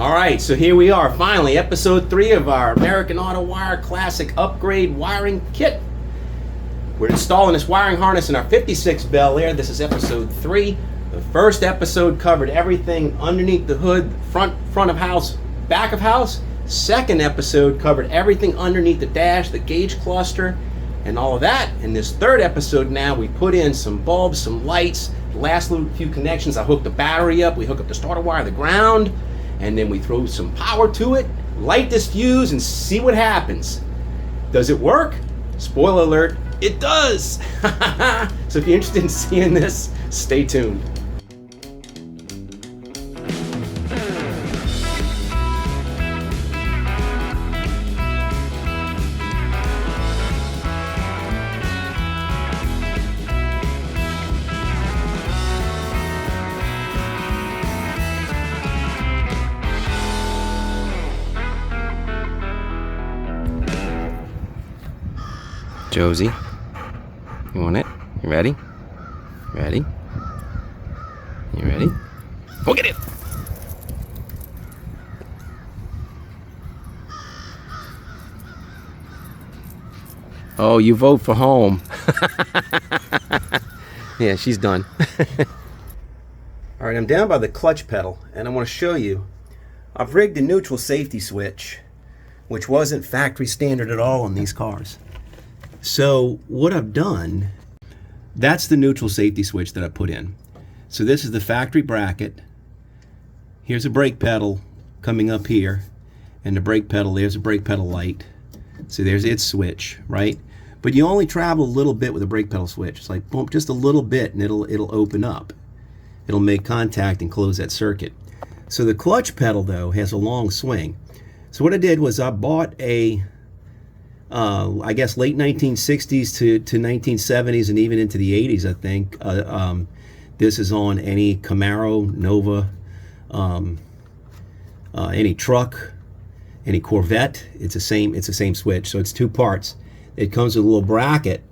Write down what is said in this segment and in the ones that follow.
Alright, so here we are, finally, episode 3 of our American Autowire Classic Upgrade Wiring Kit. We're installing this wiring harness in our 56 Bel Air. This is episode 3. The first episode covered everything underneath the hood, front of house, back of house. Second episode covered everything underneath the dash, the gauge cluster, and all of that. In this third episode now, we put in some bulbs, some lights, the last little few connections. I hooked the battery up, we hook up the starter wire, the ground, and then we throw some power to it, light this fuse, and see what happens. Does it work? Spoiler alert, it does! So if you're interested in seeing this, stay tuned. Josie, you want it? You ready? Ready? You ready? Go get it! Oh, you vote for home. Yeah, she's done. Alright, I'm down by the clutch pedal, and I want to show you. I've rigged a neutral safety switch, which wasn't factory standard at all on these cars. So what I've done, that's the neutral safety switch that I put in. So this is the factory bracket. Here's a brake pedal coming up here, and the brake pedal, there's a brake pedal light. So there's its switch, right? But you only travel a little bit with a brake pedal switch. It's like bump just a little bit and it'll open up. It'll make contact and close that circuit. So the clutch pedal though has a long swing. So what I did was I bought a I guess late 1960s to 1970s and even into the 80s, I think. This is on any Camaro, Nova, any truck, any Corvette. It's the same switch. So it's two parts. It comes with a little bracket,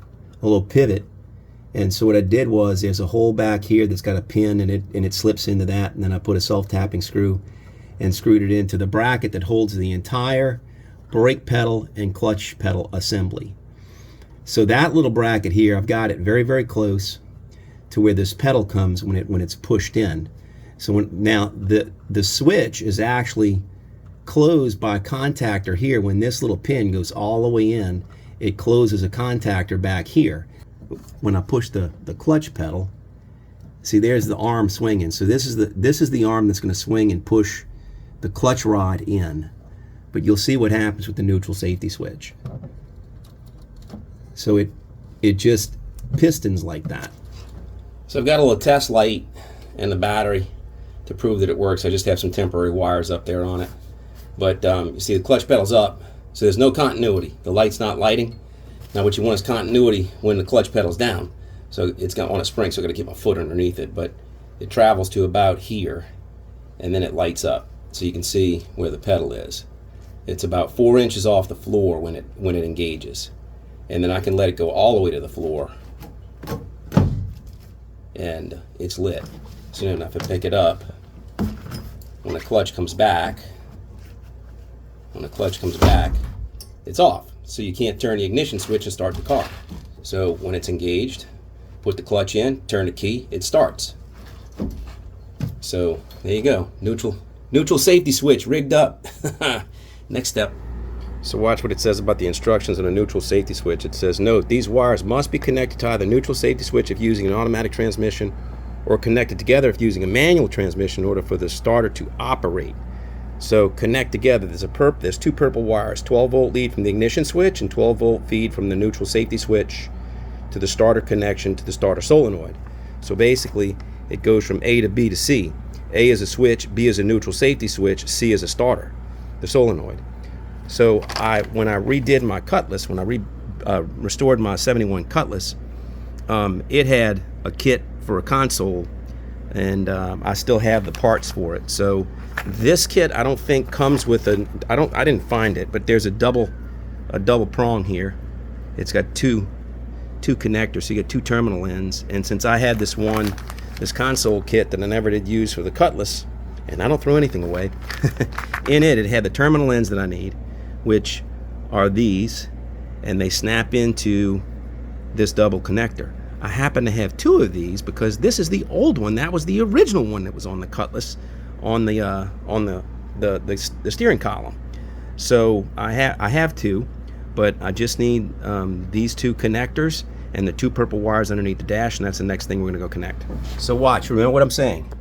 a little pivot. And so what I did was there's a hole back here that's got a pin and it slips into that. And then I put a self-tapping screw and screwed it into the bracket that holds the entire brake pedal and clutch pedal assembly. So that little bracket here, I've got it very, very close to where this pedal comes when it's pushed in. So now the switch is actually closed by a contactor here. When this little pin goes all the way in, it closes a contactor back here. When I push the clutch pedal, see there's the arm swinging. So this is the arm that's going to swing and push the clutch rod in. But you'll see what happens with the neutral safety switch. So it just pistons like that. So I've got a little test light and the battery to prove that it works. I just have some temporary wires up there on it. But you see the clutch pedal's up, so there's no continuity. The light's not lighting. Now what you want is continuity when the clutch pedal's down. So it's got on a spring, so I've got to keep my foot underneath it. But it travels to about here, and then it lights up. So you can see where the pedal is. It's about 4 inches off the floor when it engages, and then I can let it go all the way to the floor, and it's lit. So then if I pick it up, when the clutch comes back, it's off. So you can't turn the ignition switch and start the car. So when it's engaged, put the clutch in, turn the key, it starts. So there you go, neutral safety switch rigged up. Next step. So watch what it says about the instructions on a neutral safety switch. It says, note, these wires must be connected to either neutral safety switch if using an automatic transmission or connected together if using a manual transmission in order for the starter to operate. So connect together. There's two purple wires, 12-volt lead from the ignition switch and 12-volt feed from the neutral safety switch to the starter connection to the starter solenoid. So basically it goes from A to B to C. A is a switch, B is a neutral safety switch, C is a starter, the solenoid. So when I redid my Cutlass, when I restored my 71 Cutlass, it had a kit for a console, and I still have the parts for it. So this kit I don't think comes with I didn't find it, but there's a double prong here. It's got two connectors, so you get two terminal ends. And since I had this console kit that I never did use for the Cutlass, and I don't throw anything away. In it had the terminal ends that I need, which are these, and they snap into this double connector. I happen to have two of these because this is the old one. That was the original one that was on the Cutlass, on the steering column. So I have two, but I just need these two connectors and the two purple wires underneath the dash, and that's the next thing we're going to go connect. So watch, remember what I'm saying.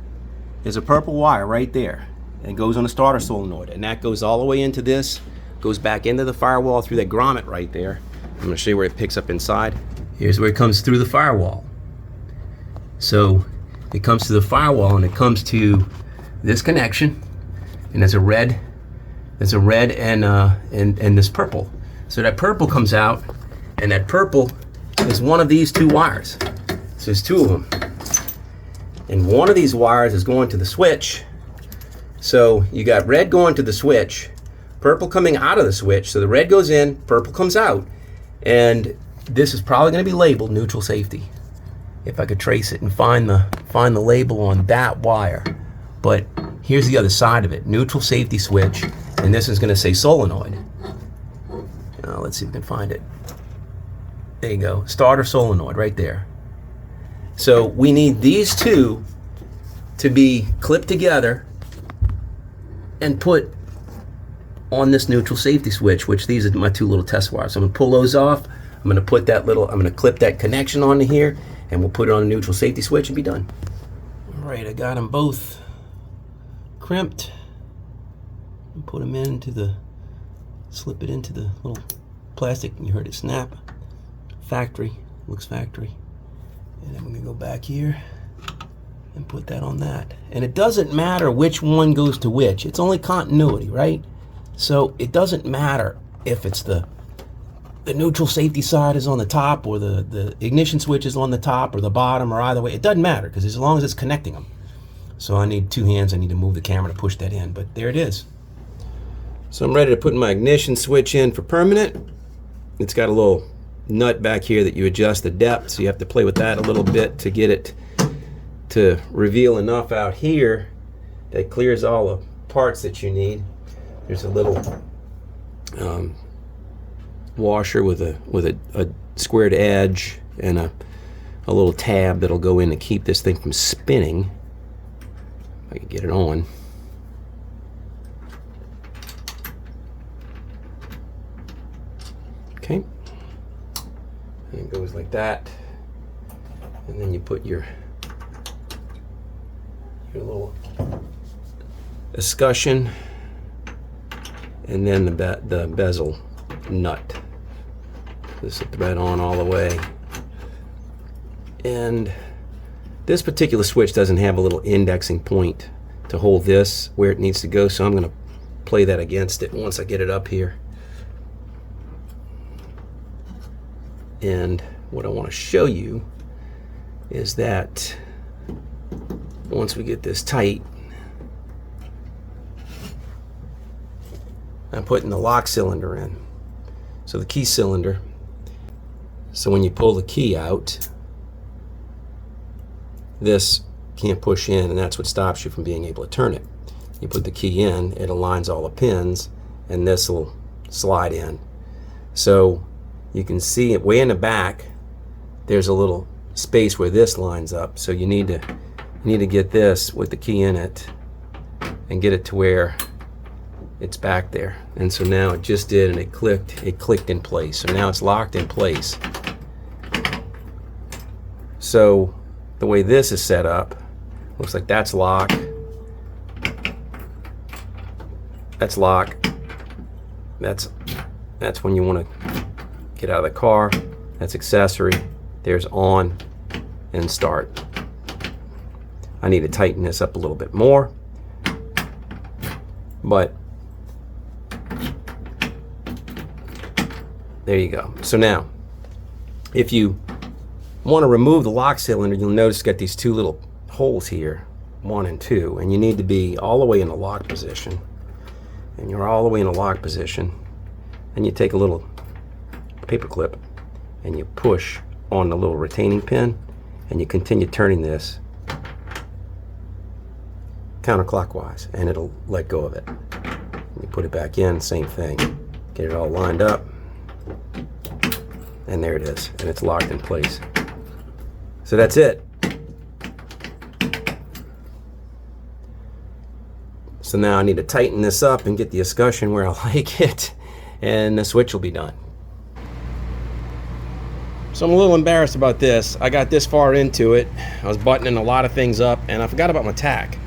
There's a purple wire right there, and it goes on the starter solenoid, and that goes all the way into this, goes back into the firewall through that grommet right there. I'm going to show you where it picks up inside. Here's where it comes through the firewall. So it comes to the firewall, and it comes to this connection, and there's a red and this purple. So that purple comes out, and that purple is one of these two wires. So there's two of them. And one of these wires is going to the switch. So you got red going to the switch, purple coming out of the switch. So the red goes in, purple comes out. And this is probably going to be labeled neutral safety. If I could trace it and find the label on that wire. But here's the other side of it, neutral safety switch. And this is going to say solenoid. Let's see if we can find it. There you go, starter solenoid right there. So we need these two to be clipped together and put on this neutral safety switch, which these are my two little test wires. So I'm going to pull those off. I'm going to clip that connection onto here, and we'll put it on a neutral safety switch and be done. All right, I got them both crimped. Put them slip it into the little plastic, and you heard it snap. Factory, looks factory. And then we're gonna go back here and put that on that. And it doesn't matter which one goes to which. It's only continuity, right? So it doesn't matter if it's the neutral safety side is on the top, or the ignition switch is on the top or the bottom, or either way. It doesn't matter, because as long as it's connecting them. So I need two hands. I need to move the camera to push that in, but there it is. So I'm ready to put my ignition switch in for permanent. It's got a little nut back here that you adjust the depth, so you have to play with that a little bit to get it to reveal enough out here that clears all the parts that you need. There's a little washer with a squared edge and a little tab that'll go in to keep this thing from spinning. If I can get it on. Okay, and it goes like that, and then you put your little escutcheon, and then the bezel nut. This is the thread on all the way, and this particular switch doesn't have a little indexing point to hold this where it needs to go, so I'm going to play that against it once I get it up here. And what I want to show you is that once we get this tight, I'm putting the lock cylinder in. So the key cylinder, so when you pull the key out, this can't push in, and that's what stops you from being able to turn it. You put the key in, it aligns all the pins, and this will slide in. So you can see it way in the back, there's a little space where this lines up, so you need to get this with the key in it and get it to where it's back there. And so now it just did, and it clicked in place. So now it's locked in place. So the way this is set up, looks like that's lock, that's lock, that's when you want to get out of the car, that's accessory, there's on and start. I need to tighten this up a little bit more, but there you go. So now, if you want to remove the lock cylinder, you'll notice it's got these two little holes here, 1 and 2, and you need to be all the way in the lock position. And you're all the way in the lock position, and you take a little paper clip and you push on the little retaining pin, and you continue turning this counterclockwise, and it'll let go of it. You put it back in, same thing. Get it all lined up, and there it is, and it's locked in place. So that's it. So now I need to tighten this up and get the escutcheon where I like it, and the switch will be done. So I'm a little embarrassed about this. I got this far into it. I was buttoning a lot of things up, and I forgot about my tack.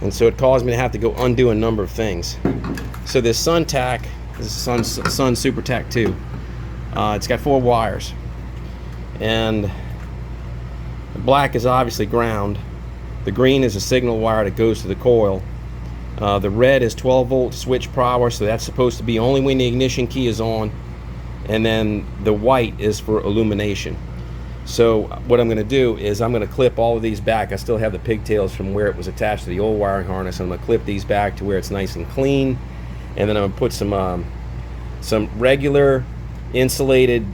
And so it caused me to have to go undo a number of things. So this Sun tack, this is Sun Super Tack 2. It's got 4 wires. And the black is obviously ground. The green is a signal wire that goes to the coil. The red is 12-volt switch power, so that's supposed to be only when the ignition key is on. And then the white is for illumination. So what I'm going to do is I'm going to clip all of these back. I still have the pigtails from where it was attached to the old wiring harness. I'm going to clip these back to where it's nice and clean. And then I'm going to put some regular insulated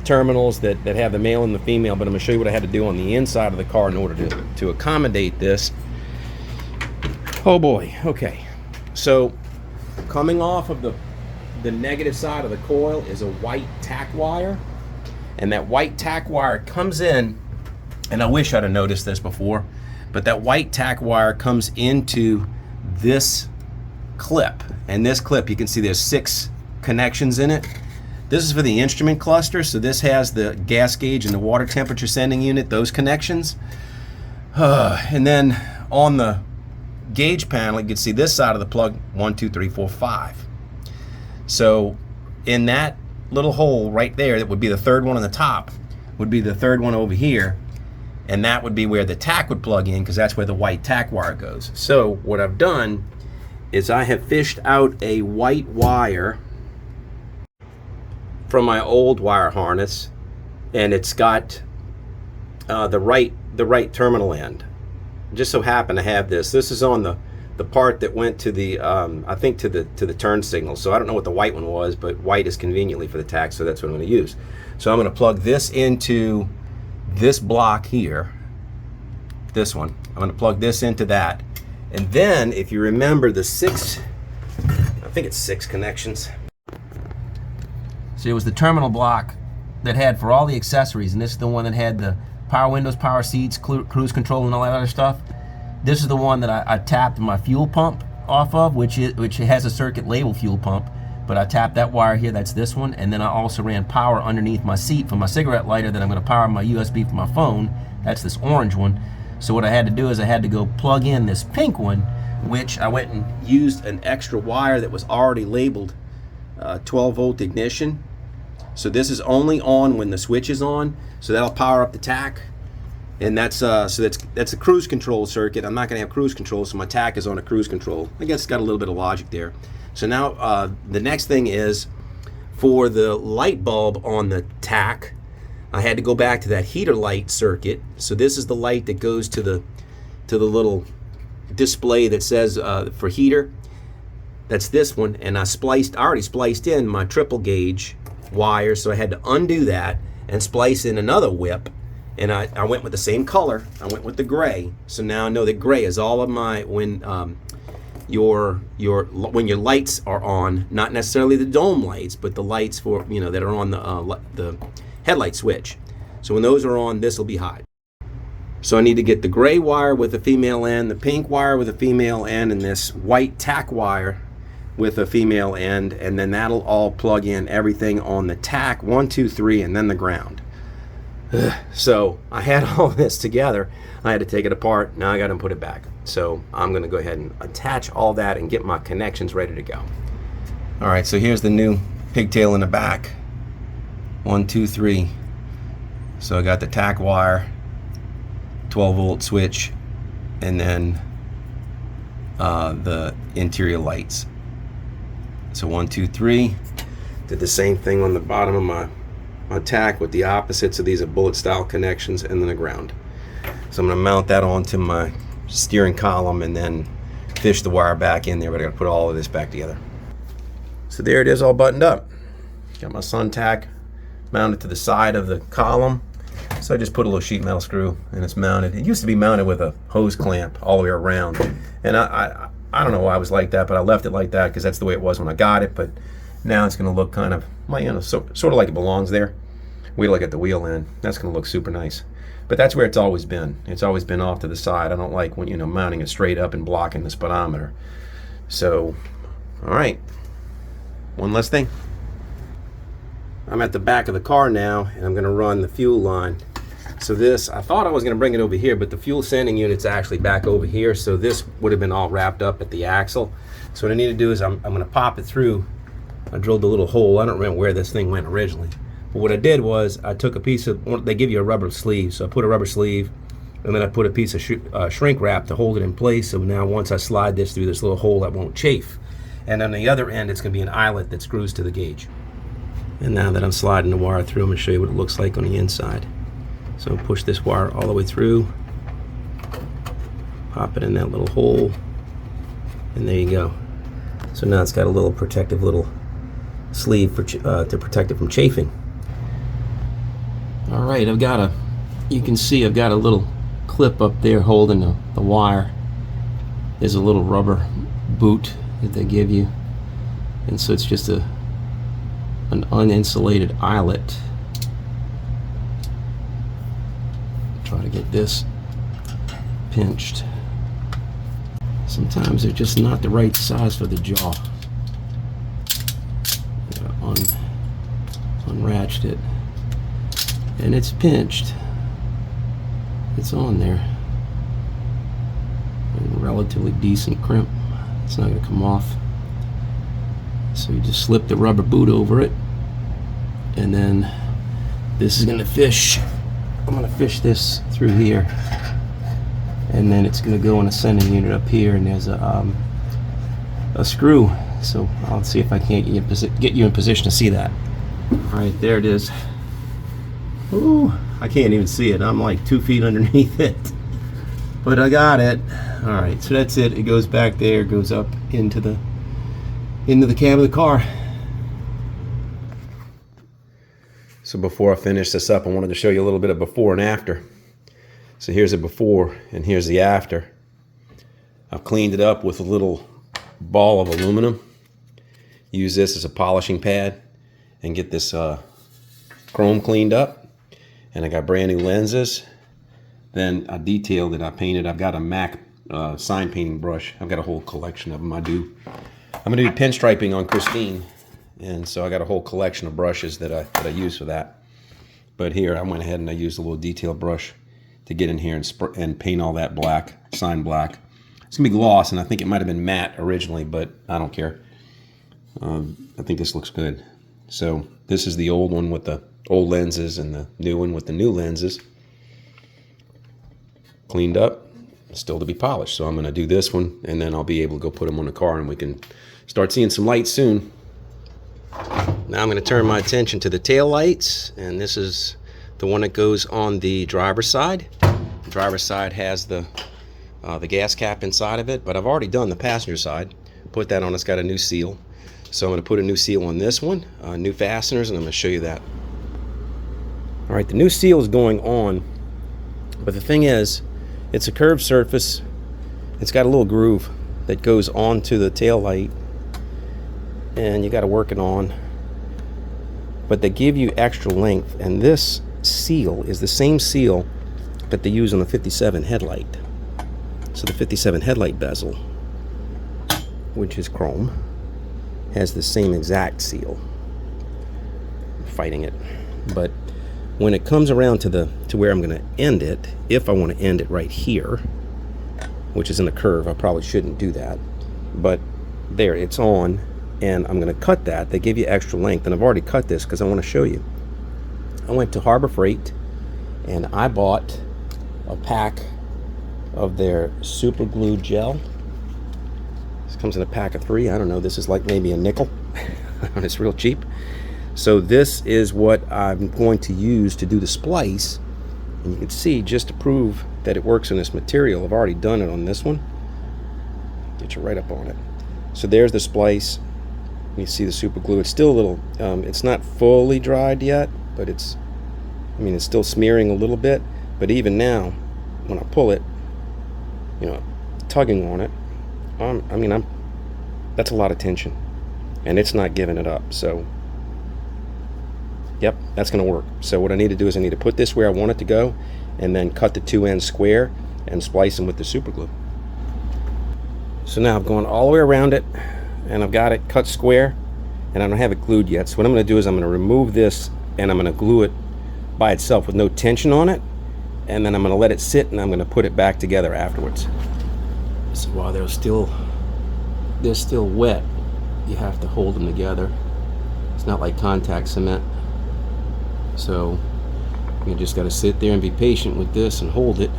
terminals that have the male and the female, but I'm going to show you what I had to do on the inside of the car in order to accommodate this. Oh boy, okay. So coming off of the negative side of the coil is a white tack wire, and that white tack wire comes in, and I wish I'd have noticed this before, but that white tack wire comes into this clip, and this clip, you can see there's 6 connections in it. This is for the instrument cluster, so this has the gas gauge and the water temperature sending unit, those connections. And then on the gauge panel, you can see this side of the plug, 1, 2, 3, 4, 5. So in that little hole right there, that would be the 3rd one on the top, would be the 3rd one over here, and that would be where the tack would plug in, because that's where the white tack wire goes. So what I've done is I have fished out a white wire from my old wire harness, and it's got the right terminal end. Just so happen to have this. This is on the part that went to the I think to the turn signal. So I don't know what the white one was, but white is conveniently for the tack, so that's what I'm going to use. So I'm going to plug this into this block here. This one. I'm going to plug this into that. And then if you remember the 6, I think it's 6 connections. So it was the terminal block that had for all the accessories, and this is the one that had the power windows, power seats, cruise control, and all that other stuff. This is the one that I tapped my fuel pump off of, which has a circuit label fuel pump, but I tapped that wire here, that's this one, and then I also ran power underneath my seat for my cigarette lighter that I'm going to power my USB for my phone. That's this orange one. So what I had to do is I had to go plug in this pink one, which I went and used an extra wire that was already labeled 12-volt ignition. So this is only on when the switch is on, so that'll power up the tack. And that's a cruise control circuit. I'm not going to have cruise control, so my tack is on a cruise control. I guess it's got a little bit of logic there. So now the next thing is for the light bulb on the tack, I had to go back to that heater light circuit. So this is the light that goes to the little display that says for heater. That's this one, and I already spliced in my triple gauge wire, so I had to undo that and splice in another whip. And I went with the same color. I went with the gray. So now I know that gray is all of my when your lights are on, not necessarily the dome lights, but the lights for that are on the headlight switch. So when those are on, this will be hot. So I need to get the gray wire with a female end, the pink wire with a female end, and this white tack wire with a female end, and then that'll all plug in everything on the tack 1, 2, 3, and then the ground. So I had all this together. I had to take it apart. Now I got to put it back. So I'm going to go ahead and attach all that and get my connections ready to go. All right, so here's the new pigtail in the back. 1, 2, 3. So I got the tack wire, 12-volt switch, and then the interior lights. So 1, 2, 3. Did the same thing on the bottom of my tack with the opposites. So these are bullet style connections, and then the ground. So I'm going to mount that onto my steering column and then fish the wire back in there, but I got to put all of this back together. So there it is, all buttoned up. Got my Sun tack mounted to the side of the column. So I just put a little sheet metal screw and it's mounted. It used to be mounted with a hose clamp all the way around. And I don't know why I was like that, but I left it like that because that's the way it was when I got it. But now it's going to look kind of, sort of like it belongs there. Wait till I get the wheel in. That's going to look super nice. But that's where it's always been. It's always been off to the side. I don't like when, mounting it straight up and blocking the speedometer. So, all right. One last thing. I'm at the back of the car now, and I'm going to run the fuel line. So this, I thought I was going to bring it over here, but the fuel sending unit's actually back over here, so this would have been all wrapped up at the axle. So what I need to do is I'm going to pop it through. I drilled a little hole. I don't remember where this thing went originally. But what I did was I took a piece of, they give you a rubber sleeve, so I put a rubber sleeve, and then I put a piece of shrink wrap to hold it in place, so now once I slide this through this little hole, that won't chafe. And on the other end, it's going to be an eyelet that screws to the gauge. And now that I'm sliding the wire through, I'm going to show you what it looks like on the inside. So push this wire all the way through, pop it in that little hole, and there you go. So now it's got a little protective little sleeve for to protect it from chafing. All right, you can see I've got a little clip up there holding the wire. There's a little rubber boot that they give you, and so it's just an uninsulated eyelet. Try to get this pinched. Sometimes they're just not the right size for the jaw. Unratched it, and it's pinched. It's on there. In relatively decent crimp. It's not going to come off. So you just slip the rubber boot over it, and then this is going to fish. I'm going to fish this through here, and then it's going to go in a sending unit up here, and there's a screw. So I'll see if I can't get you in position to see that. All right, there it is. Ooh, I can't even see it. I'm like 2 feet underneath it, but I got it. All right, so that's it. It goes back there, goes up into the cab of the car. So before I finish this up, I wanted to show you a little bit of before and after. So here's the before and here's the after. I've cleaned it up with a little ball of aluminum. Use this as a polishing pad and get this chrome cleaned up. And I got brand new lenses. Then I detailed it, I painted. I've got a MAC sign painting brush. I've got a whole collection of them. I'm gonna do pinstriping on Christine. And so I got a whole collection of brushes that I use for that. But here I went ahead and I used a little detail brush to get in here and paint all that black, sign black. It's gonna be gloss, and I think it might have been matte originally, but I don't care. I think this looks good. So this is the old one with the old lenses and the new one with the new lenses. Cleaned up, still to be polished. So I'm gonna do this one, and then I'll be able to go put them on the car, and we can start seeing some lights soon. Now I'm going to turn my attention to the tail lights, and this is the one that goes on the driver's side. The driver's side has the gas cap inside of it, but I've already done the passenger side. Put that on, it's got a new seal. So I'm going to put a new seal on this one, new fasteners, and I'm going to show you that. All right, the new seal is going on, but the thing is, it's a curved surface. It's got a little groove that goes onto the tail light, and you got to work it on. But they give you extra length, and this seal is the same seal that they use on the 57 headlight. So the 57 headlight bezel, which is chrome, has the same exact seal. I'm fighting it, but when it comes around to where I'm going to end it, if I want to end it right here, which is in a curve, I probably shouldn't do that, but there, it's on. And I'm going to cut that. They give you extra length, and I've already cut this because I want to show you. I went to Harbor Freight, and I bought a pack of their super glue gel. This comes in a pack of 3. I don't know, this is like maybe a nickel. And it's real cheap. So this is what I'm going to use to do the splice. And you can see, just to prove that it works in this material, I've already done it on this one. Get you right up on it. So there's the splice. You see the super glue. It's still a little, it's not fully dried yet, but it's I mean, it's still smearing a little bit, but even now, when I pull it, you know, tugging on it, that's a lot of tension, and it's not giving it up. So, yep, that's going to work. So what I need to do is I need to put this where I want it to go, and then cut the two ends square and splice them with the super glue. So now I've gone all the way around it, and I've got it cut square, and I don't have it glued yet. So what I'm going to do is I'm going to remove this, and I'm going to glue it by itself with no tension on it, and then I'm going to let it sit, and I'm going to put it back together afterwards. So while they're still wet, you have to hold them together. It's not like contact cement. So you just got to sit there and be patient with this and hold it.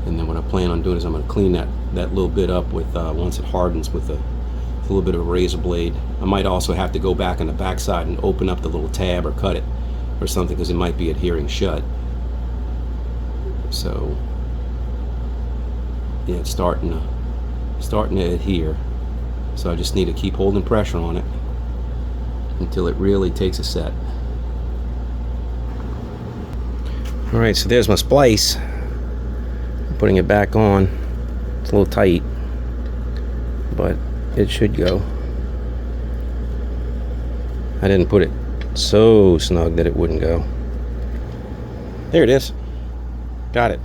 And then what I plan on doing is I'm going to clean that little bit up with once it hardens with a little bit of a razor blade. I might also have to go back on the back side and open up the little tab or cut it or something, because it might be adhering shut. So yeah, it's starting to adhere. So I just need to keep holding pressure on it until it really takes a set. Alright, so there's my splice. I'm putting it back on. It's a little tight, but it should go. I didn't put it so snug that it wouldn't go. There it is. Got it.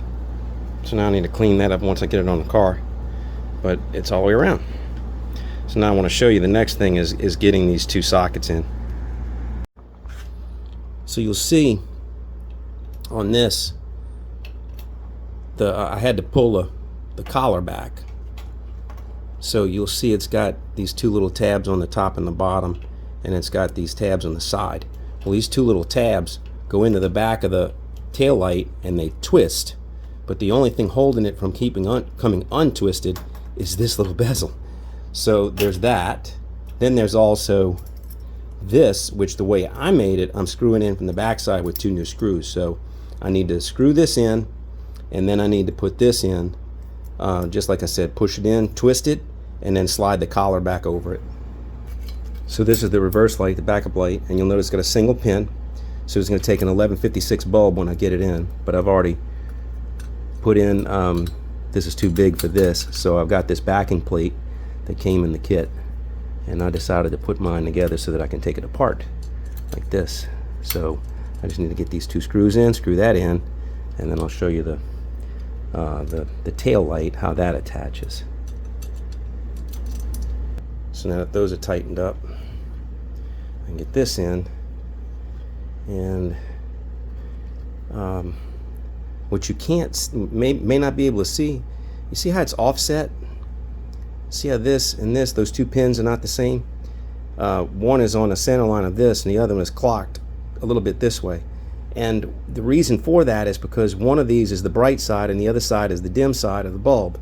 So now I need to clean that up once I get it on the car, but it's all the way around. So now I want to show you the next thing is getting these two sockets in. So you'll see on this, I had to pull the collar back. So you'll see it's got these two little tabs on the top and the bottom, and it's got these tabs on the side. Well, these two little tabs go into the back of the tail light and they twist, but the only thing holding it from coming untwisted is this little bezel. So there's that. Then there's also this, which the way I made it, I'm screwing in from the back side with two new screws. So I need to screw this in, and then I need to put this in, just like I said, push it in, twist it, and then slide the collar back over it. So this is the reverse light, the backup light, and you'll notice it's got a single pin. So it's going to take an 1156 bulb when I get it in, but I've already put in, this is too big for this, so I've got this backing plate that came in the kit, and I decided to put mine together so that I can take it apart like this. So I just need to get these two screws in, screw that in, and then I'll show you the tail light, how that attaches. So now that those are tightened up, I can get this in, and what you may not be able to see, you see how it's offset? See how this and this, those two pins are not the same? One is on the center line of this, and the other one is clocked a little bit this way. And the reason for that is because one of these is the bright side and the other side is the dim side of the bulb.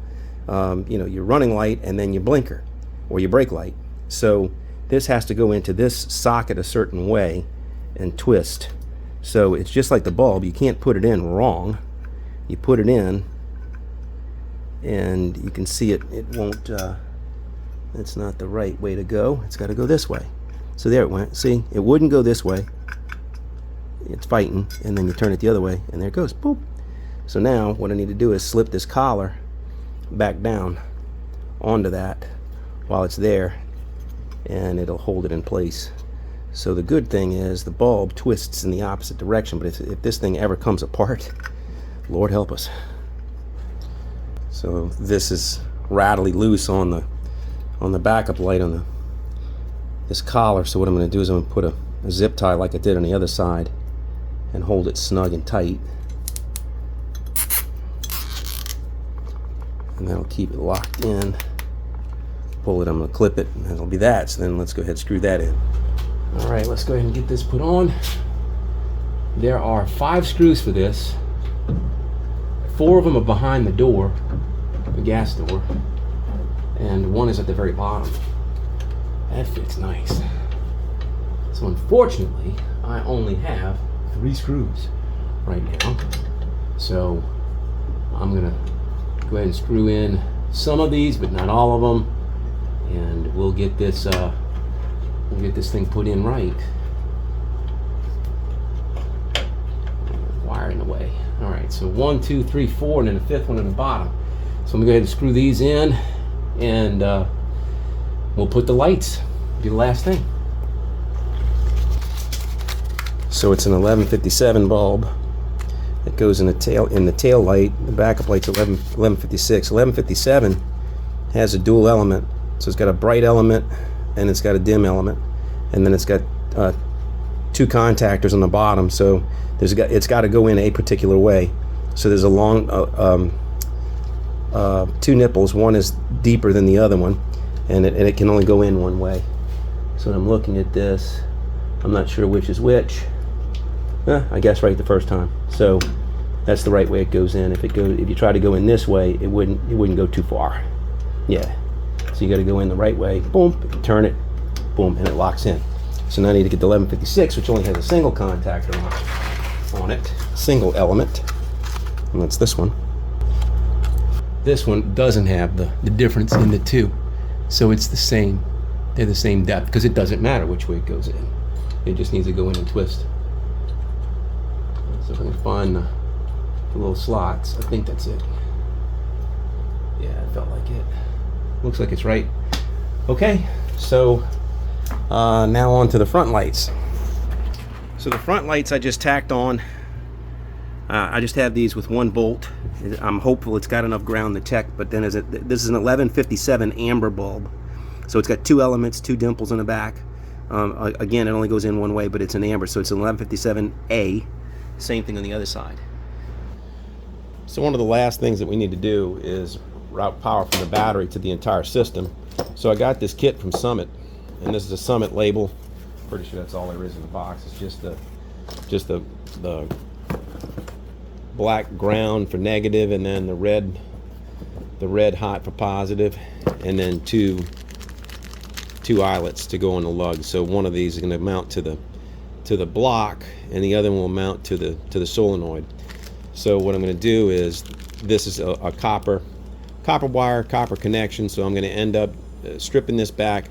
You know, your running light and then your blinker or your brake light. So this has to go into this socket a certain way and twist. So it's just like the bulb, you can't put it in wrong. You put it in and you can see it won't, it's not the right way to go. It's got to go this way. So there it went. See, it wouldn't go this way. It's fighting, and then you turn it the other way, and there it goes. Boop. So now what I need to do is slip this collar back down onto that while it's there, and it'll hold it in place. So the good thing is the bulb twists in the opposite direction, but if this thing ever comes apart, Lord help us. So this is rattly loose on the backup light on this collar. So what I'm going to do is I'm going to put a zip tie like I did on the other side and hold it snug and tight, and that'll keep it locked in. Pull it, I'm going to clip it, and that'll be that. So then let's go ahead and screw that in. Alright, let's go ahead and get this put on. There are 5 screws for this. 4 of them are behind the door, the gas door, and 1 is at the very bottom. That fits nice. So unfortunately, I only have 3 screws right now. So I'm gonna go ahead and screw in some of these, but not all of them, and we'll get this thing put in right. wire in the way. All right, so 1, 2, 3, 4, and then the fifth one in the bottom. So I'm gonna go ahead and screw these in, and we'll put the lights. Be the last thing. So it's an 1157 bulb that goes in the tail light. The backup light's 1156. 1157 has a dual element, so it's got a bright element and it's got a dim element, and then it's got 2 contactors on the bottom. So it's got to go in a particular way. So there's a long 2 nipples. One is deeper than the other one, and it can only go in one way. So when I'm looking at this, I'm not sure which is which. I guess right the first time. So that's the right way it goes in. If you try to go in this way, it wouldn't go too far. Yeah. So you got to go in the right way. Boom. Turn it. Boom, and it locks in. So now I need to get the 1156, which only has a single contactor on it, single element, and that's this one. This one doesn't have the difference in the 2, so it's the same. They're the same depth, because it doesn't matter which way it goes in. It just needs to go in and twist. So if I can find the little slots, I think that's it. Yeah, it felt like it. Looks like it's right. Okay, so now on to the front lights. So the front lights I just tacked on. I just have these with 1 bolt. I'm hopeful it's got enough ground to check, but then this is an 1157 amber bulb. So it's got 2 elements, 2 dimples in the back. Again, it only goes in one way, but it's an amber, so it's an 1157A. Same thing on the other side. So one of the last things that we need to do is route power from the battery to the entire system. So I got this kit from Summit, and this is a Summit label. Pretty sure that's all there is in the box. It's just the black ground for negative, and then the red hot for positive, and then two eyelets to go on the lug. So one of these is going to mount to the block, and the other one will mount to the solenoid. So what I'm going to do is, this is a copper wire, copper connection. So I'm going to end up stripping this back,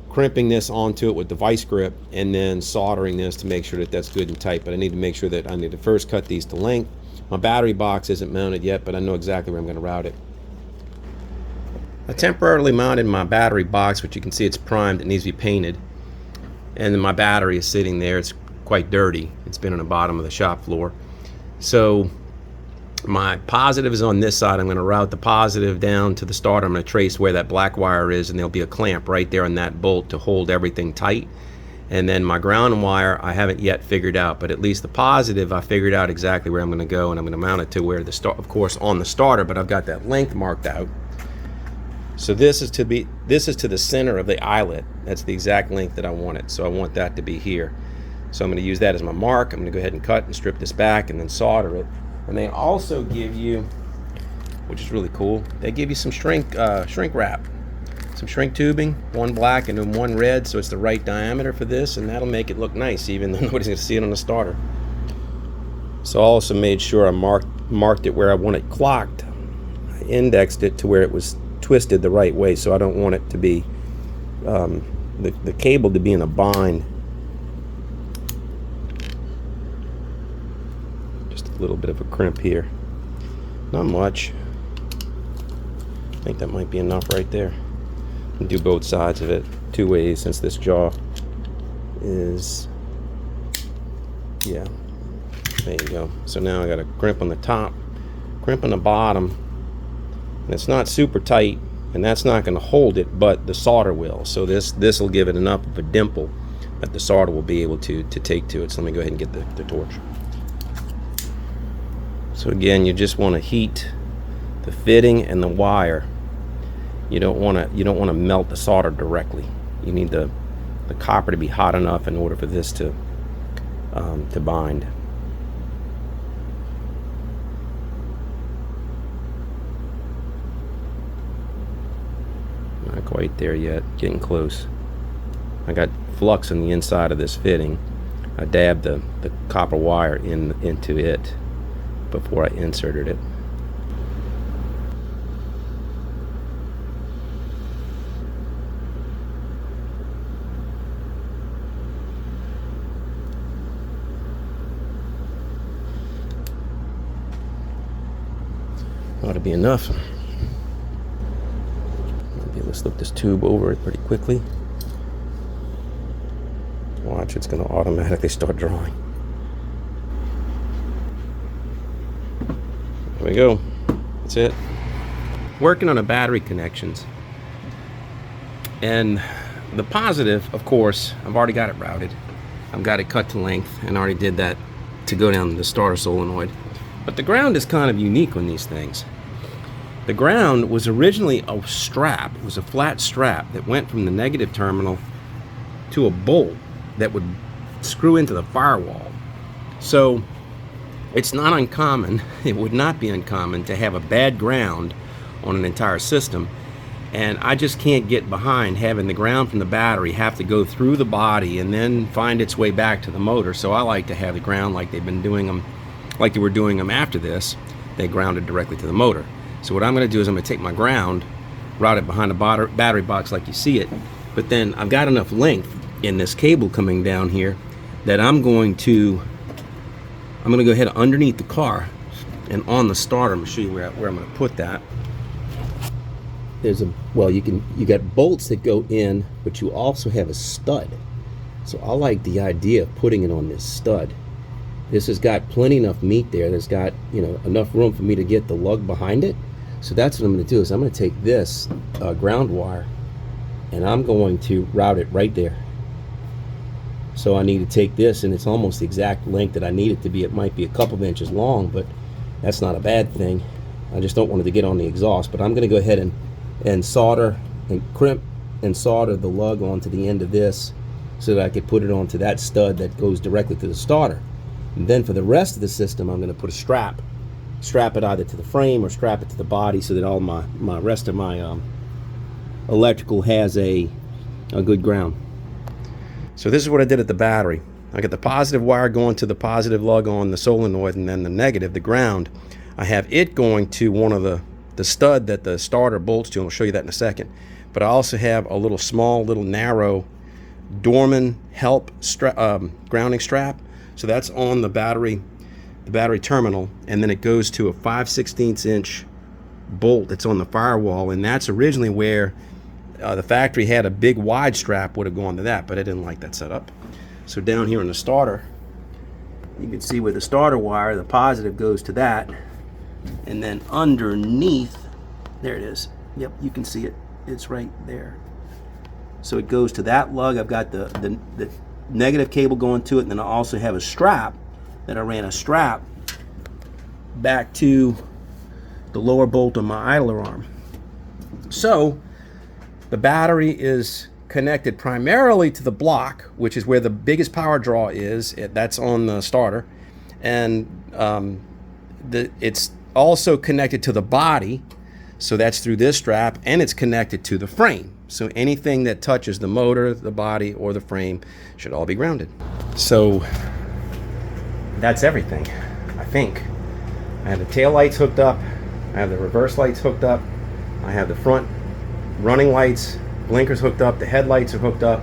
crimping this onto it with the vice grip, and then soldering this to make sure that that's good and tight. But I need to make sure that I need to first cut these to length. My battery box isn't mounted yet, but I know exactly where I'm going to route it. I temporarily mounted my battery box, which you can see it's primed. It needs to be painted. And then my battery is sitting there. It's quite dirty. It's been on the bottom of the shop floor. So my positive is on this side. I'm going to route the positive down to the starter. I'm going to trace where that black wire is, and there'll be a clamp right there on that bolt to hold everything tight. And then my ground wire I haven't yet figured out, but at least the positive I figured out exactly where I'm going to go, and I'm going to mount it to where of course on the starter, but I've got that length marked out. So this is to the center of the eyelet. That's the exact length that I want it. So I want that to be here. So I'm going to use that as my mark. I'm going to go ahead and cut and strip this back and then solder it. And they also give you, which is really cool, they give you some shrink wrap, some shrink tubing, 1 black and then 1 red, so it's the right diameter for this, and that'll make it look nice, even though nobody's going to see it on the starter. So I also made sure I marked it where I want it clocked. I indexed it to where it was twisted the right way, so I don't want it to be the cable to be in a bind. Just a little bit of a crimp here, not much. I think that might be enough right there. And do both sides of it 2 ways, since this jaw is, yeah, there you go. So now I got a crimp on the top, crimp on the bottom. And it's not super tight, and that's not going to hold it, but the solder will. So this will give it enough of a dimple that the solder will be able to take to it. So let me go ahead and get the torch. So again, you just want to heat the fitting and the wire. You don't want to melt the solder directly. You need the copper to be hot enough in order for this to bind. Not quite there yet, getting close. I got flux on the inside of this fitting. I dabbed the copper wire into it before I inserted it. ought to be enough. Maybe let's slip this tube over it pretty quickly. Watch, it's going to automatically start drawing. There we go. That's it. Working on the battery connections. And the positive, of course, I've already got it routed. I've got it cut to length and already did that to go down the starter solenoid. But the ground is kind of unique on these things. The ground was originally a strap. It was a flat strap that went from the negative terminal to a bolt that would screw into the firewall. So it's not uncommon, it would not be uncommon to have a bad ground on an entire system. And I just can't get behind having the ground from the battery have to go through the body and then find its way back to the motor. So I like to have the ground like they've been doing them, like they were doing them after this. They grounded directly to the motor. So what I'm going to do is I'm going to take my ground, route it behind the battery box like you see it, but then I've got enough length in this cable coming down here that I'm going to go ahead underneath the car and on the starter. I'm going to show you where I'm going to put that. There's a, well, you got bolts that go in, but you also have a stud. So I like the idea of putting it on this stud. This has got plenty enough meat there. There's got, you know, enough room for me to get the lug behind it. So that's what I'm going to do is I'm going to take this ground wire and I'm going to route it right there. So I need to take this, and it's almost the exact length that I need it to be. It might be a couple of inches long, but that's not a bad thing. I just don't want it to get on the exhaust. But I'm going to go ahead and solder and crimp and solder the lug onto the end of this so that I could put it onto that stud that goes directly to the starter. And then for the rest of the system, I'm going to put a strap it either to the frame or strap it to the body so that all my rest of my electrical has a good ground. So this is what I did at the battery. I got the positive wire going to the positive lug on the solenoid, and then the negative, the ground, I have it going to one of the stud that the starter bolts to, and I'll show you that in a second. But I also have a little small, little narrow Dorman help grounding strap. So that's on the battery terminal, and then it goes to a 5/16 inch bolt that's on the firewall, and that's originally where the factory had a big wide strap would have gone to that, but I didn't like that setup. So down here in the starter, you can see where the starter wire, the positive goes to that, and then underneath, there it is. Yep, you can see it. It's right there. So it goes to that lug. I've got the negative cable going to it, and then I also have a strap that I ran a strap back to the lower bolt on my idler arm. So the battery is connected primarily to the block, which is where the biggest power draw is. That's on the starter. And it's also connected to the body, so that's through this strap, and it's connected to the frame. So anything that touches the motor, the body, or the frame should all be grounded. So that's everything, I think. I have the tail lights hooked up. I have the reverse lights hooked up. I have the front running lights, blinkers hooked up. The headlights are hooked up.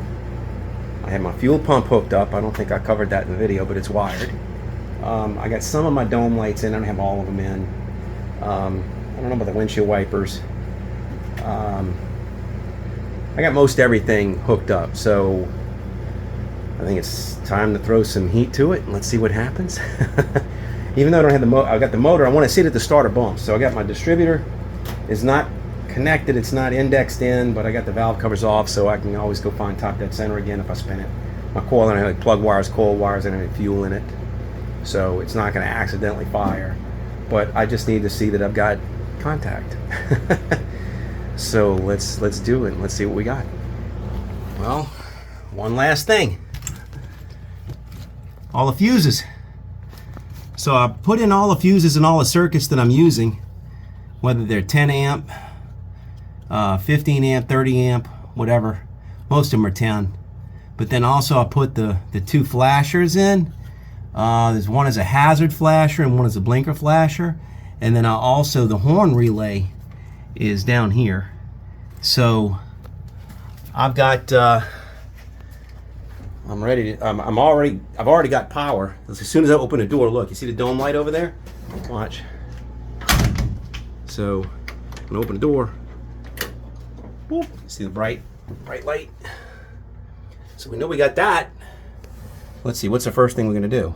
I have my fuel pump hooked up. I don't think I covered that in the video, but it's wired. I got some of my dome lights in. I don't have all of them in. I don't know about the windshield wipers. I got most everything hooked up, so I think it's time to throw some heat to it and let's see what happens. Even though I don't have the motor, I got the motor. I want to see that the starter bumps. So I got my distributor is not connected, it's not indexed in, but I got the valve covers off, so I can always go find top dead center again if I spin it. My coil, and I have plug wires, coil wires, and I have fuel in it, so it's not going to accidentally fire. But I just need to see that I've got contact. So let's do it and let's see what we got. Well, one last thing. All the fuses. So I put in all the fuses and all the circuits that I'm using, whether they're 10 amp, 15 amp, 30 amp, whatever. Most of them are 10. But then also I put the two flashers in. There's one is a hazard flasher and one is a blinker flasher. And then also the horn relay is down here. So I've got I'm ready to, I've already got power. As soon as I open the door, look, you see the dome light over there? Watch. As So I'm gonna open the door. Boop. See the bright light. So we know we got that. Let's see, what's the first thing we're gonna do?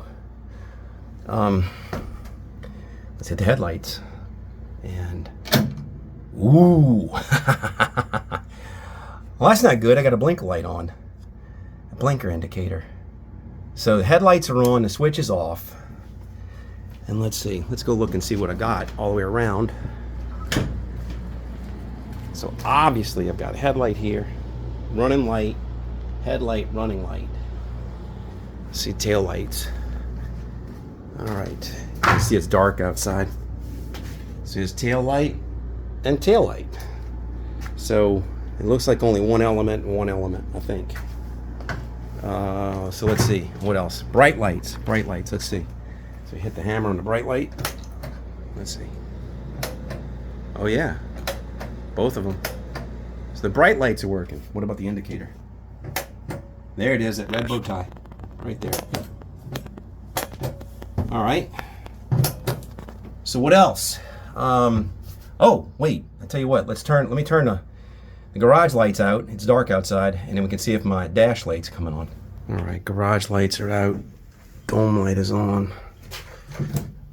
Let's hit the headlights. And ooh. Well, that's not good. I got a blinker light on. A blinker indicator. So the headlights are on, the switch is off. And let's see, let's go look and see what I got all the way around. So obviously I've got a headlight here, running light, headlight, running light. See tail lights. All right, you can see it's dark outside. See this tail light and tail light. So it looks like only one element and one element, I think. So let's see, what else? Bright lights, let's see. So hit the hammer on the bright light. Let's see. Oh yeah, both of them. So the bright lights are working. What about the indicator? There it is, that red bow tie, right there. All right. So what else? Oh wait, I tell you what. Let me turn the garage lights out. It's dark outside, and then we can see if my dash light's coming on. All right, garage lights are out. Dome light is on.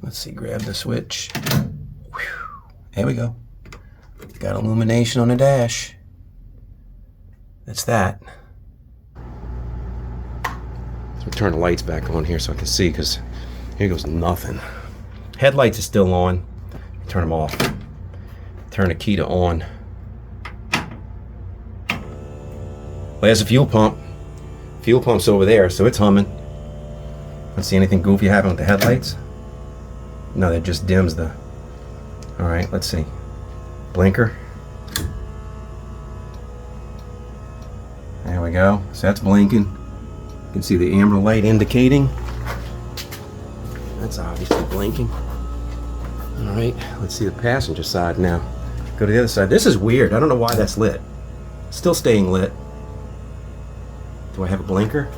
Let's see, grab the switch. Whew. There we go. Got illumination on the dash. That's that. So turn the lights back on here so I can see, because here goes nothing. Headlights are still on. Turn them off. Turn the key to on. Well, there's a fuel pump. Fuel pump's over there, so it's humming. Let's see, anything goofy happen with the headlights? No, that just dims the... All right, let's see. Blinker. There we go. So that's blinking. You can see the amber light indicating. That's obviously blinking. All right, let's see the passenger side now. Go to the other side. This is weird. I don't know why that's lit. Still staying lit. Do I have a blinker?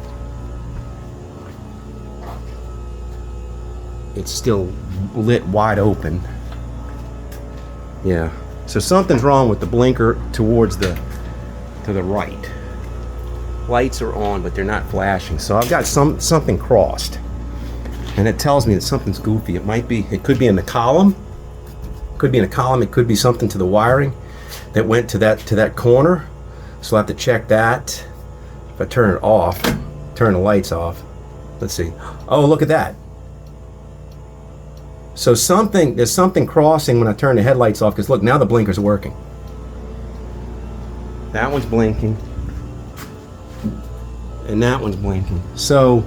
It's still lit wide open. Yeah. So something's wrong with the blinker to the right. Lights are on, but they're not flashing. So I've got something crossed. And it tells me that something's goofy. It could be in the column. Could be in a column. It could be something to the wiring that went to that corner. So I'll have to check that. If I turn it off, turn the lights off. Let's see. Oh, look at that. So there's something crossing when I turn the headlights off, because look, now the blinkers are working. That one's blinking. And that one's blinking. So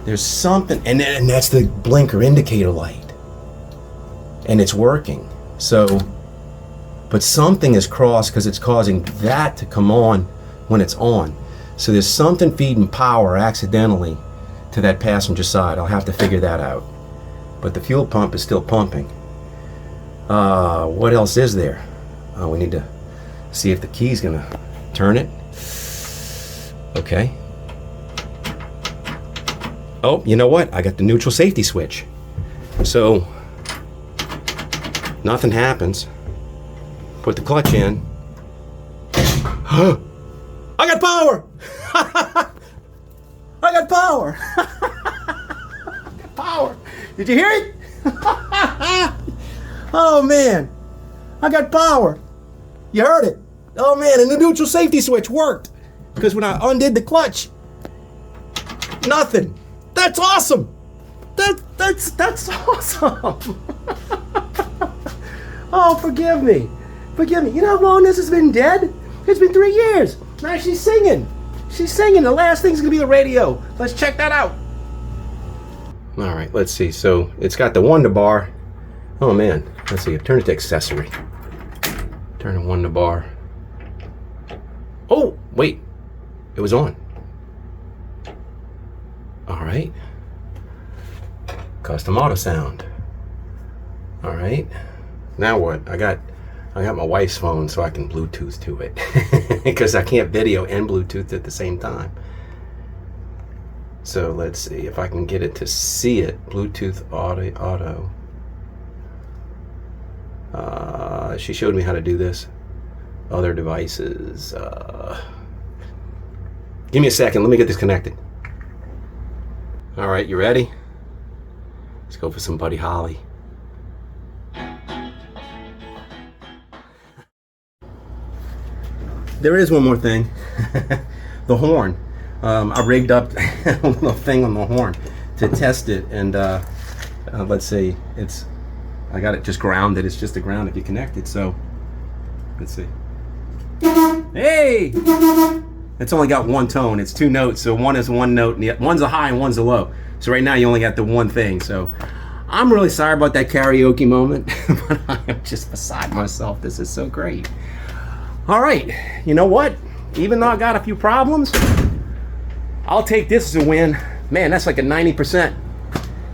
there's something, and that's the blinker indicator light. And it's working. So, but something is crossed because it's causing that to come on when it's on. So there's something feeding power accidentally to that passenger side. I'll have to figure that out. But the fuel pump is still pumping. What else is there? We need to see if the key's gonna turn it. Okay. Oh, you know what? I got the neutral safety switch. So nothing happens. Put the clutch in. I got power! I got power! I got power! Did you hear it? Oh man, I got power. You heard it. Oh man, and the neutral safety switch worked. Because when I undid the clutch, nothing. That's awesome. That's awesome. Oh, forgive me. Forgive me. You know how long this has been dead? It's been 3 years. Now she's singing. She's singing. The last thing's gonna be the radio. Let's check that out. All right, let's see. So it's got the Wonder Bar. Oh man, let's see. Turn it to accessory. Turn the Wonder Bar. Oh, wait. It was on. All right. Custom auto sound. All right. Now what? I got my wife's phone, so I can Bluetooth to it because I can't video and Bluetooth at the same time. So let's see if I can get it to see it. Bluetooth auto. She showed me how to do this. Other devices. Give me a second. Let me get this connected. All right, you ready? Let's go for some Buddy Holly. There is one more thing. The horn. I rigged up a little thing on the horn to test it, and let's see, I got it just grounded. It's just a ground if you connect it. So let's see. Hey, it's only got one tone. It's 2 notes, so one is 1 note, and one's a high and one's a low. So right now you only got the one thing. So I'm really sorry about that karaoke moment, but I am just beside myself. This is so great. All right, you know what? Even though I got a few problems, I'll take this as a win. Man, that's like a 90%,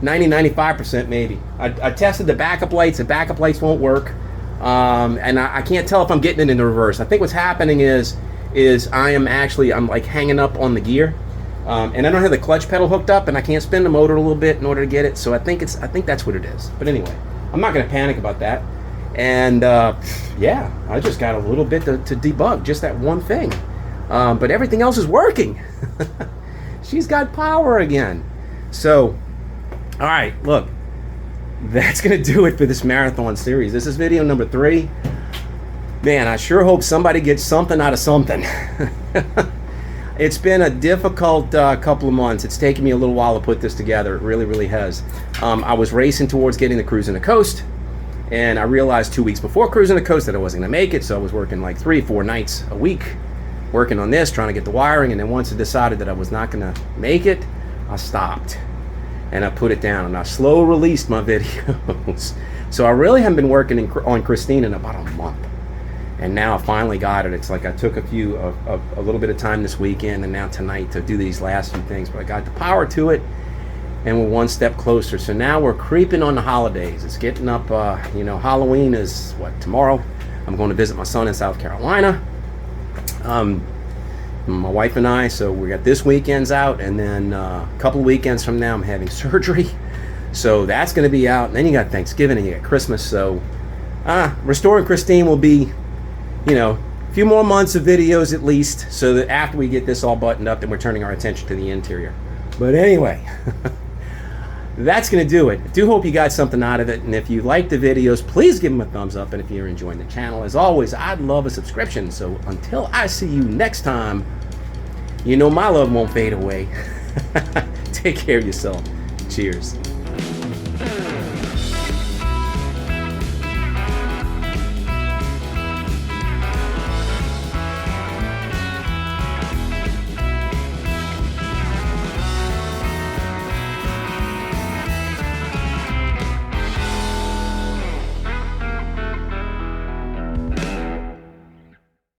95% maybe. I tested the backup lights. The backup lights won't work. And I can't tell if I'm getting it in the reverse. I think what's happening is I'm like hanging up on the gear. And I don't have the clutch pedal hooked up, and I can't spin the motor a little bit in order to get it. So I think that's what it is. But anyway, I'm not gonna panic about that. And yeah, I just got a little bit to debug, just that one thing. But everything else is working. She's got power again. So, all right, look, that's gonna do it for this marathon series. This is video number 3. Man, I sure hope somebody gets something out of something. It's been a difficult couple of months. It's taken me a little while to put this together. It really, really has. I was racing towards getting the Cruising the Coast, and I realized 2 weeks before Cruising the Coast that I wasn't gonna make it, so I was working like 3-4 nights a week working on this, trying to get the wiring, and then once I decided that I was not gonna make it, I stopped and I put it down, and I slow released my videos. So I really haven't been working on Christine in about a month, and now I finally got it. It's like I took a little bit of time this weekend and now tonight to do these last few things, but I got the power to it, and we're one step closer. So now we're creeping on the holidays. It's getting up, you know, Halloween is what, tomorrow? I'm going to visit my son in South Carolina. My wife and I, so we got this weekend's out, and then a couple of weekends from now I'm having surgery, so that's going to be out. And then you got Thanksgiving and you got Christmas. So Restoring Christine will be, you know, a few more months of videos at least, so that after we get this all buttoned up, then we're turning our attention to the interior. But anyway, that's going to do it. I do hope you got something out of it, and if you like the videos, please give them a thumbs up, and if you're enjoying the channel, as always, I'd love a subscription. So until I see you next time, you know my love won't fade away. Take care of yourself. Cheers.